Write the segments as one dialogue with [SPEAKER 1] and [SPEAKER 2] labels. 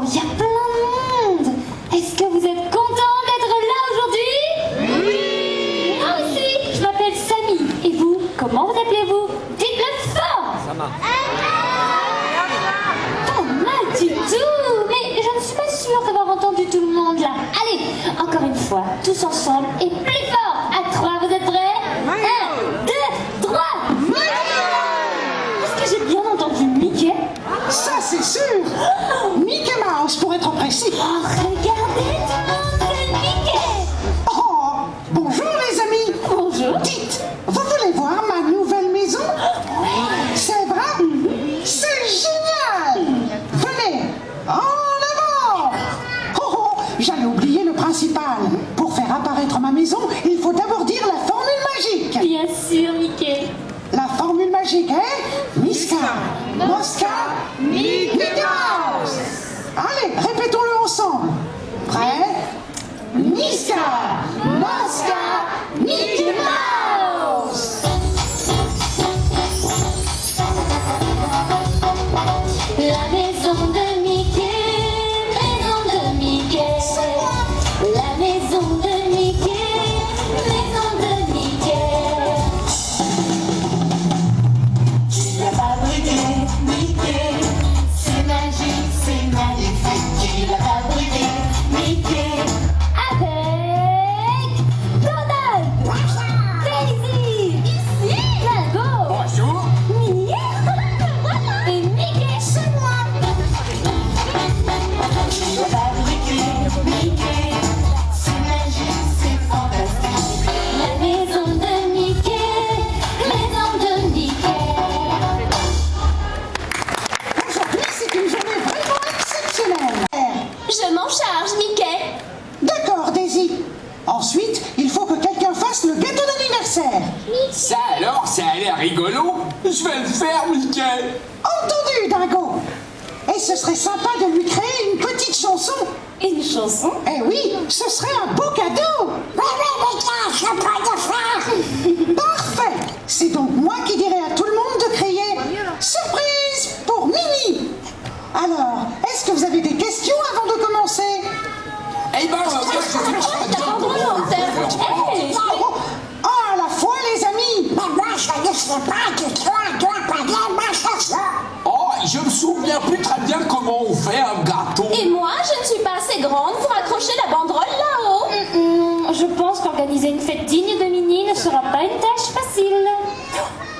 [SPEAKER 1] il y a plein de monde. Est-ce que vous êtes content d'être là aujourd'hui? Oui. Moi aussi, je m'appelle Samy. Et vous, comment vous appelez-vous? Dites-le fort.
[SPEAKER 2] Sama.
[SPEAKER 1] Pas mal du tout. Mais je ne suis pas sûre d'avoir entendu tout le monde là. Allez, encore une fois, tous ensemble et plus fort. À 3, vous êtes prêts? 1, 2, 3. Est-ce que j'ai bien entendu Mickey?
[SPEAKER 3] Ça, c'est sûr. Mickey Mouse, pour être précis.
[SPEAKER 1] Oh, regardez tout le monde, c'est Mickey.
[SPEAKER 3] Oh, bonjour les amis.
[SPEAKER 1] Bonjour.
[SPEAKER 3] Dites, vous voulez voir ma nouvelle maison? C'est vrai? C'est génial. Venez, en avant. Oh, oh, j'allais oublier le principal. Pour faire apparaître ma maison, il faut d'abord dire la formule magique.
[SPEAKER 1] Bien sûr, Mickey.
[SPEAKER 3] La formule magique est Miska, Moska, Mickey Mouse. Allez, répétons-le ensemble. Prêt? Miska, Moska, Mickey Mouse.
[SPEAKER 1] La maison de Mickey, maison de Mickey. La maison de Mickey, maison de Mickey. Tu l'as fabriqué, Mickey. C'est magique, c'est magnifique. Tu l'as fabriqué, Mickey. Avec Donald, Daisy, ici, Dingo,
[SPEAKER 2] Bonjour.
[SPEAKER 1] Minnie et Mickey. C'est moi. Tu l'as fabriqué, Mickey. C'est magique, c'est fantastique. La maison de Mickey, maison de Mickey.
[SPEAKER 3] Aujourd'hui, c'est une journée vraiment exceptionnelle.
[SPEAKER 1] Je m'en charge, Mickey.
[SPEAKER 3] D'accord, Daisy. Ensuite, il faut que quelqu'un fasse le gâteau d'anniversaire.
[SPEAKER 2] Ça alors, ça a l'air rigolo. Je vais le faire, Mickey.
[SPEAKER 3] Entendu, Dingo. Et ce serait sympa de lui créer une petite chanson.
[SPEAKER 1] Une chanson?
[SPEAKER 3] Eh oui, ce serait un beau cadeau. Parfait. C'est donc moi qui dirai à tout le monde de crier surprise pour Mimi. Alors, est-ce que vous avez des questions avant de commencer?
[SPEAKER 2] Eh ben, moi, je suis
[SPEAKER 1] Hey!
[SPEAKER 3] Oh, à la fois, les amis.
[SPEAKER 2] Oh, je me souviens plus très bien comment on fait un gâteau.
[SPEAKER 1] Et moi, je ne suis pas assez grande pour accrocher la banderole là-haut. Je pense qu'organiser une fête digne de Minnie ne sera pas une tâche facile.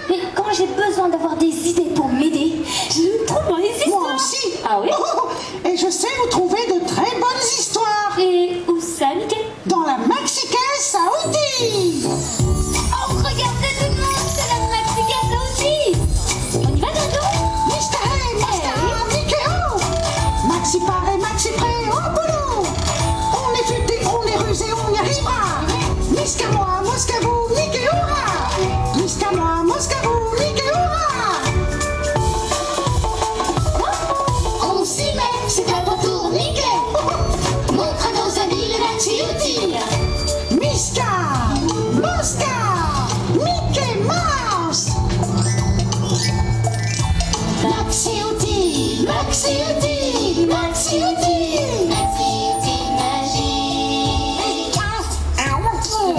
[SPEAKER 1] Mais quand j'ai besoin d'avoir des idées pour m'aider, je trouve dans les histoires.
[SPEAKER 3] Moi aussi.
[SPEAKER 1] Ah oui?
[SPEAKER 3] Oh, et je sais vous trouver de très bonnes histoires.
[SPEAKER 1] Et où ça, Mickey?
[SPEAKER 3] Dans la Maxi-Caisse à outils.
[SPEAKER 1] Oh, regardez tout le monde, c'est la Maxi-Caisse à outils. On y va, Dingo?
[SPEAKER 3] Mister, Mickey, Maxi part et Maxi prêt au boulot. On est futé, on est rusé, on y arrivera. Miska moi, Mosca vous, Mickey aura. Miska moi, Mosca vous, Mickey aura.
[SPEAKER 1] On s'y met, c'est à ton tour, Mickey. Montre à nos amis les Maxi-outils.
[SPEAKER 3] Miska, Mosca, Mickey Mouse.
[SPEAKER 1] Maxi-outils, Maxi-outils, Maxi-outils. Maxi-outils magiques.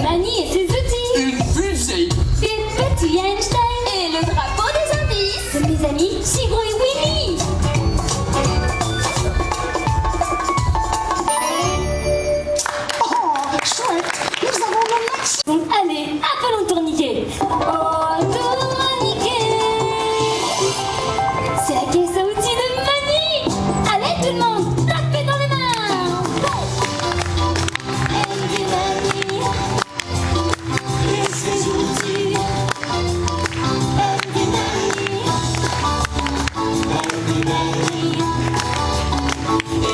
[SPEAKER 1] Mani et ses outils.
[SPEAKER 2] Une fusée.
[SPEAKER 1] Des petits Einstein. Et le drapeau des indices. Mes amis, Sigro et Winnie.
[SPEAKER 3] Oh, chouette, nous avons le Maxi.
[SPEAKER 1] Donc allez, appelons le tourniquet. Oh, tourniquet. C'est la caisse à outils de Mani. Allez tout le monde, tapez dans les mains. Andy Mani et ses outils. Andy Mani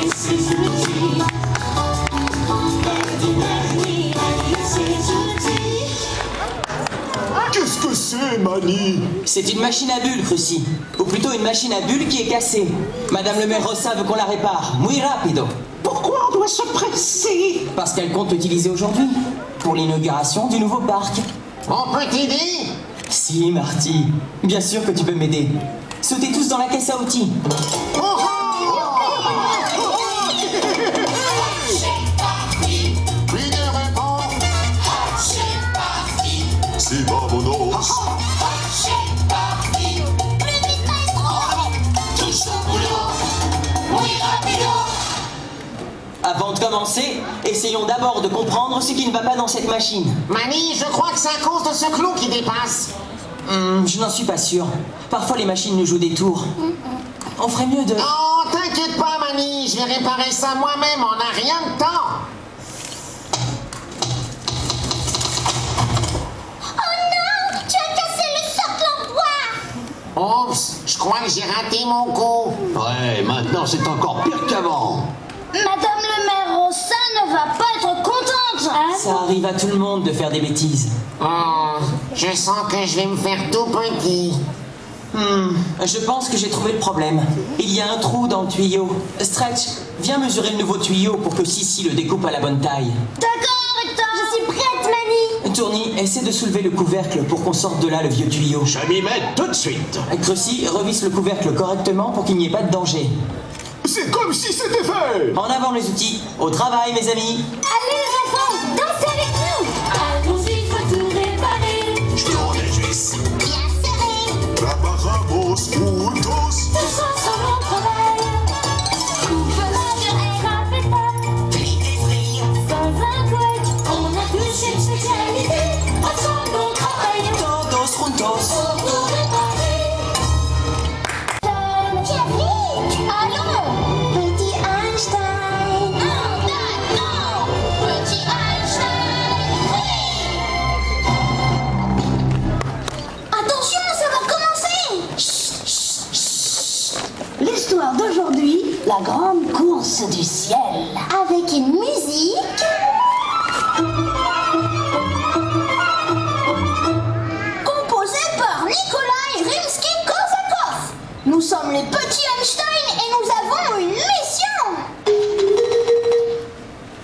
[SPEAKER 1] et ses outils. Andy Mani et ses outils.
[SPEAKER 2] Qu'est-ce que c'est, Mani?
[SPEAKER 4] C'est une machine à bulles, Cruci. Ou plutôt une machine à bulles qui est cassée. Madame le maire Rossa veut qu'on la répare. Muy rapido.
[SPEAKER 3] Pourquoi on doit se presser?
[SPEAKER 4] Parce qu'elle compte l'utiliser aujourd'hui. Pour l'inauguration du nouveau parc.
[SPEAKER 5] On peut t'aider?
[SPEAKER 4] Si, Marty. Bien sûr que tu peux m'aider. Sautez tous dans la caisse à outils.
[SPEAKER 5] Oh, oh, oh, oh, oh,
[SPEAKER 4] Avant de commencer, essayons d'abord de comprendre ce qui ne va pas dans cette machine.
[SPEAKER 5] Manny, je crois que c'est à cause de ce clou qui dépasse.
[SPEAKER 4] Je n'en suis pas sûr. Parfois les machines nous jouent des tours. On ferait mieux de...
[SPEAKER 5] Oh, t'inquiète pas, Manny, je vais réparer ça moi-même en un rien de temps.
[SPEAKER 6] Oh non, tu as cassé le socle en bois.
[SPEAKER 5] Oups, je crois que j'ai raté mon coup.
[SPEAKER 7] Ouais, maintenant c'est encore pire qu'avant.
[SPEAKER 6] Madame le maire Rossa ne va pas être contente.
[SPEAKER 4] Ça arrive à tout le monde de faire des bêtises.
[SPEAKER 5] Oh, je sens que je vais me faire tout petit.
[SPEAKER 4] Je pense que j'ai trouvé le problème. Il y a un trou dans le tuyau. Stretch, viens mesurer le nouveau tuyau pour que Sissi le découpe à la bonne taille.
[SPEAKER 6] D'accord, Hector, je suis prête, Manny.
[SPEAKER 4] Tourny, essaie de soulever le couvercle pour qu'on sorte de là le vieux tuyau.
[SPEAKER 7] Je m'y mets tout de suite.
[SPEAKER 4] Cressy, revisse le couvercle correctement pour qu'il n'y ait pas de danger.
[SPEAKER 7] C'est comme si c'était fait.
[SPEAKER 4] En avant les outils. Au travail, mes amis.
[SPEAKER 6] Allez les enfants, dansez avec nous.
[SPEAKER 1] Allons-y, faut tout réparer.
[SPEAKER 7] Je tourne les cuisses.
[SPEAKER 6] Bien serré.
[SPEAKER 7] Trabaramos juntos.
[SPEAKER 1] Tous ensemble on travaille. Coupe la muraille, sans un couette. On a tous une spécialité. Ensemble on travaille.
[SPEAKER 4] Todos juntos.
[SPEAKER 1] Pour tout réparer.
[SPEAKER 6] Pierre-Luc, allons. Petit Einstein. Non, non. Petit Einstein, oui. Attention, ça va commencer.
[SPEAKER 3] L'histoire d'aujourd'hui, la grande course du ciel.
[SPEAKER 6] Avec une musique composée par Nikolai Rimsky-Korsakov. Nous sommes les petits Einstein et nous avons une mission.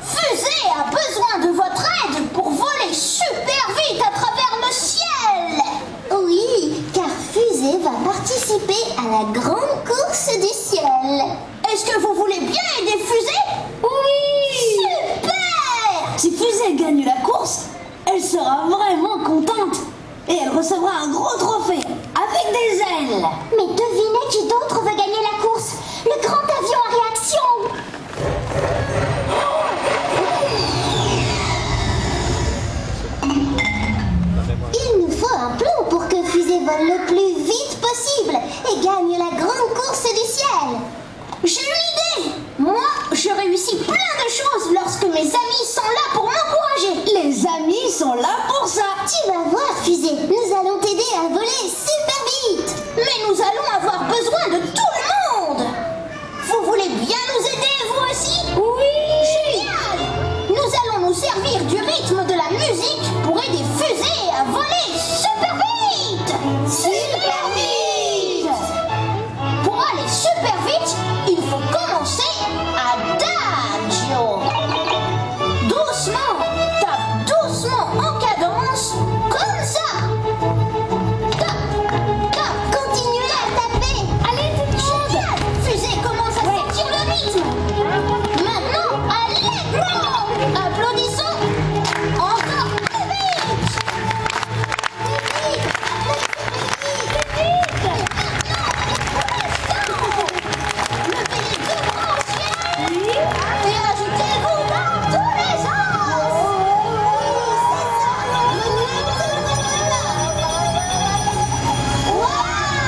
[SPEAKER 6] Fusée a besoin de votre aide pour voler super vite à travers le ciel. Oui, car Fusée va participer à la grande course du ciel. Est-ce que vous voulez bien aider Fusée? Oui. Super.
[SPEAKER 3] Si Fusée gagne la course, elle sera vraiment contente. Et elle recevra un gros trophée, avec des ailes.
[SPEAKER 6] Mais devinez qui d'autre veut gagner la course? Le grand avion à réaction. Il nous faut un plan pour que Fusée vole le plus vite possible et gagne la grande course du ciel. J'ai une idée. Moi, je réussis plein de choses lorsque mes amis sont là pour m'encourager.
[SPEAKER 3] Les amis sont là pour ça.
[SPEAKER 6] Tu vas voir, Fusée, nous allons t'aider à voler super vite. Mais nous allons avoir besoin de tout le monde. Vous voulez bien nous aider, vous aussi? Oui. Génial. Nous allons nous servir du rythme de la musique pour aider Fusée à voler super vite. Super vite. Pour aller super vite, il faut commencer adagio. Doucement, tape doucement en cadence, comme ça. Tape, tape, continuez à taper. Allez, tout le monde. Fusée commence à sentir le rythme. Maintenant, allegro. Applaudissons. Encore plus vite. Plus vite. Plus vite. Levez les deux bras au ciel et agitez-vous dans tous les sens. Waouh!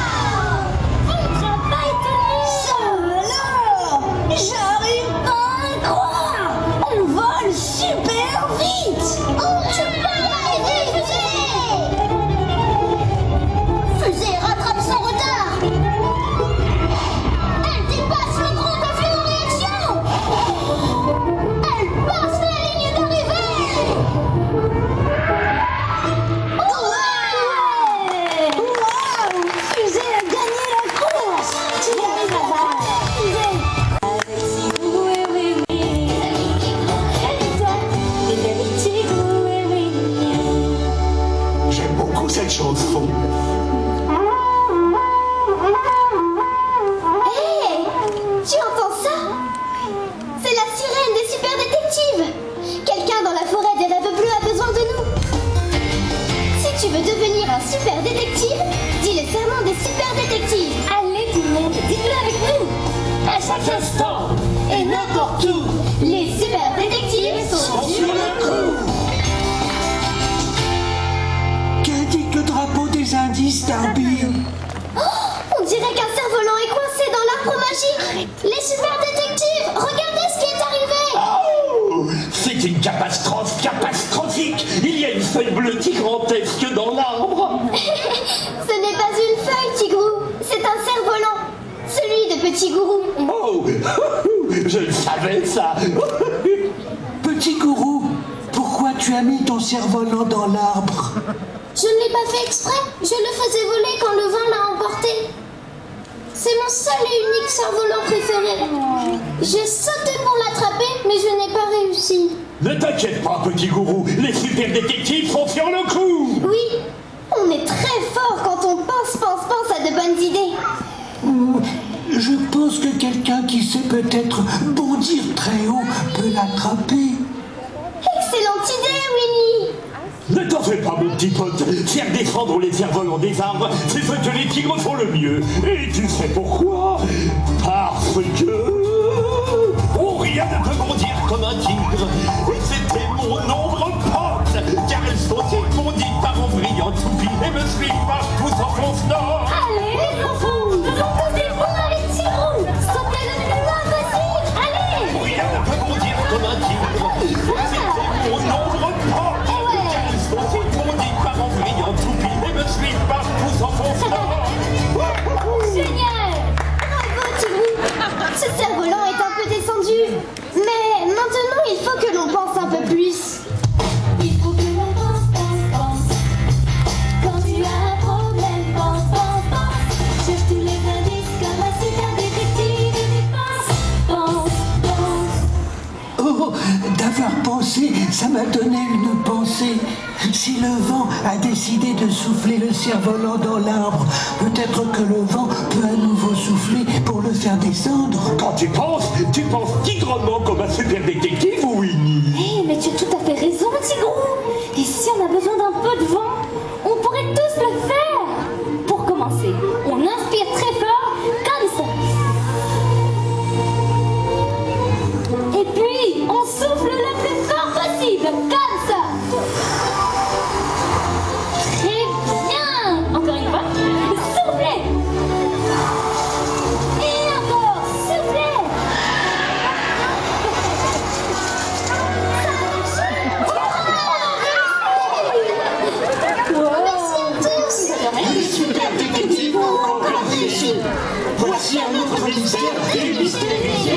[SPEAKER 6] Bon travail, tout le monde.
[SPEAKER 3] Alors, j'arrive pas à croire. On vole super vite.
[SPEAKER 6] Oh, tu peux m'aider, Fusée! Fusée rattrape son retard. Elle dépasse le grand avion en réaction. Elle passe la ligne d'arrivée. Ouais!
[SPEAKER 3] Waouh, Fusée a gagné la course. Tu y arrives à ça.
[SPEAKER 1] Oui, oui, oui. Et toi, les petits goûts, oui, oui, oui.
[SPEAKER 7] J'aime beaucoup cette chanson.
[SPEAKER 6] Hé! Tu entends ça? C'est la sirène des super détectives. Quelqu'un dans la forêt des rêves bleus a besoin de nous. Si tu veux devenir un super détective, dis le serment des super détectives.
[SPEAKER 1] Allez, tout le monde, dites-le avec nous. À chaque instant et n'importe où, les super détectives sont sur le coup.
[SPEAKER 3] Qu'indique le drapeau des indices, Darby?
[SPEAKER 6] On dirait qu'un cerf-volant est coincé dans l'arbre magique. Les super détectives, regardez ce qui est arrivé.
[SPEAKER 8] Oh, c'est une catastrophe catastrophique. Il y a une feuille bleue gigantesque dans l'arbre.
[SPEAKER 6] Ce n'est pas une feuille, Tigrou. C'est un cerf-volant. Celui de Petit Gourou.
[SPEAKER 8] Oh, je le savais ça.
[SPEAKER 3] Petit gourou, pourquoi tu as mis ton cerf-volant dans l'arbre?
[SPEAKER 6] Je ne l'ai pas fait exprès. Je le faisais voler quand le vent l'a emporté. C'est mon seul et unique cerf-volant préféré. J'ai sauté pour l'attraper, mais je n'ai pas réussi.
[SPEAKER 8] Ne t'inquiète pas, petit gourou. Les super détectives sont sur le coup.
[SPEAKER 6] Oui, on est très fort quand on pense à de bonnes idées.
[SPEAKER 3] Je pense que quelqu'un qui sait peut-être bondir très haut peut l'attraper.
[SPEAKER 6] Excellente idée, Winnie.
[SPEAKER 8] Ne t'en fais pas, mon petit pote. Faire descendre les cerfs-volants des arbres, c'est ce que les tigres font le mieux. Et tu sais pourquoi? Parce que... Oh, rien ne peut bondir comme un tigre. Et c'était mon ombre pote, car elles sont si bondies par en brillant toupie et me suivent partout en fonçant.
[SPEAKER 1] Allez, les enfants, reposez-vous avec Tigrou. Sautez le plus loin possible. Allez.
[SPEAKER 8] Rien ne peut bondir comme un tigre. Et c'était mon ombre pote, car elles sont si bondies par en brillant toupie et me suivent partout en fonçant.
[SPEAKER 1] Génial.
[SPEAKER 6] Bravo, Tigrou. Ce cerf-volant est un peu descendu. Mais maintenant, il faut que l'on pense un peu plus.
[SPEAKER 1] Il faut que l'on pense. Quand tu as un problème, pense. Cherche tous les indices comme un super détective et tu pense.
[SPEAKER 3] Oh, d'avoir pensé, ça m'a donné une pensée. Si le vent a décidé de souffler le cerf-volant dans l'arbre, peut-être que le vent peut à nouveau souffler pour le faire descendre.
[SPEAKER 8] Quand tu penses tigrement comme un super détective, Winnie.
[SPEAKER 1] Hé, mais tu as tout à fait raison, Tigrou. Et si on a besoin d'un peu de vent, on pourrait tous le faire. Pour commencer, on inspire très fort, comme ça. Et puis, on souffle le plus fort possible, comme ça. Très bien. Encore une fois, soufflez. Et encore, soufflez.
[SPEAKER 7] Les super détectives ont encore réussi. Voici un autre mystère démystérisé.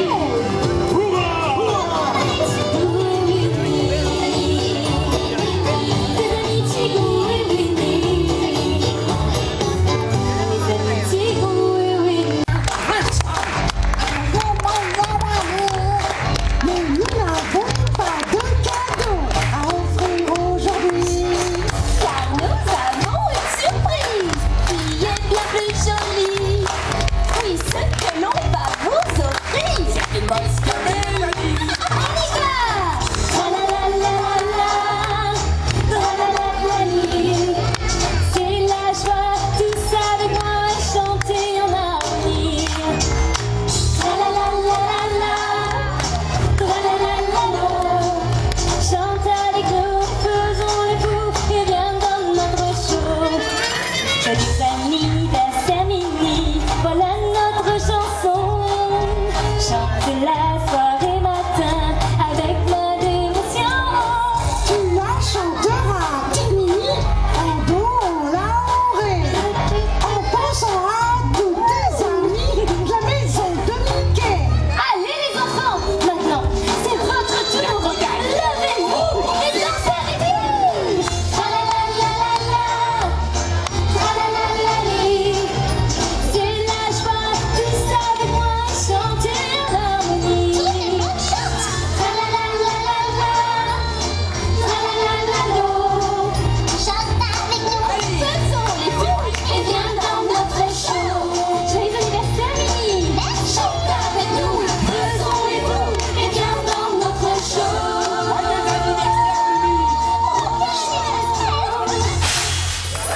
[SPEAKER 3] Mais nous n'avons pas de cadeau à offrir aujourd'hui.
[SPEAKER 1] Car nous avons une surprise qui est bien plus jolie. Oui, ce que l'on va vous offrir. C'est une bonne mélodie. On y va. Tra-la-la-la-la, tra-la-la-la-li. C'est la joie, tous avec moi chanter en harmonie. Tra-la-la-la-la, tra-la-la-la-la. Chante avec nous, faisons le fou et viens dans notre show. Joyeux anniversaire Mini, voilà notre chanson. Chante-la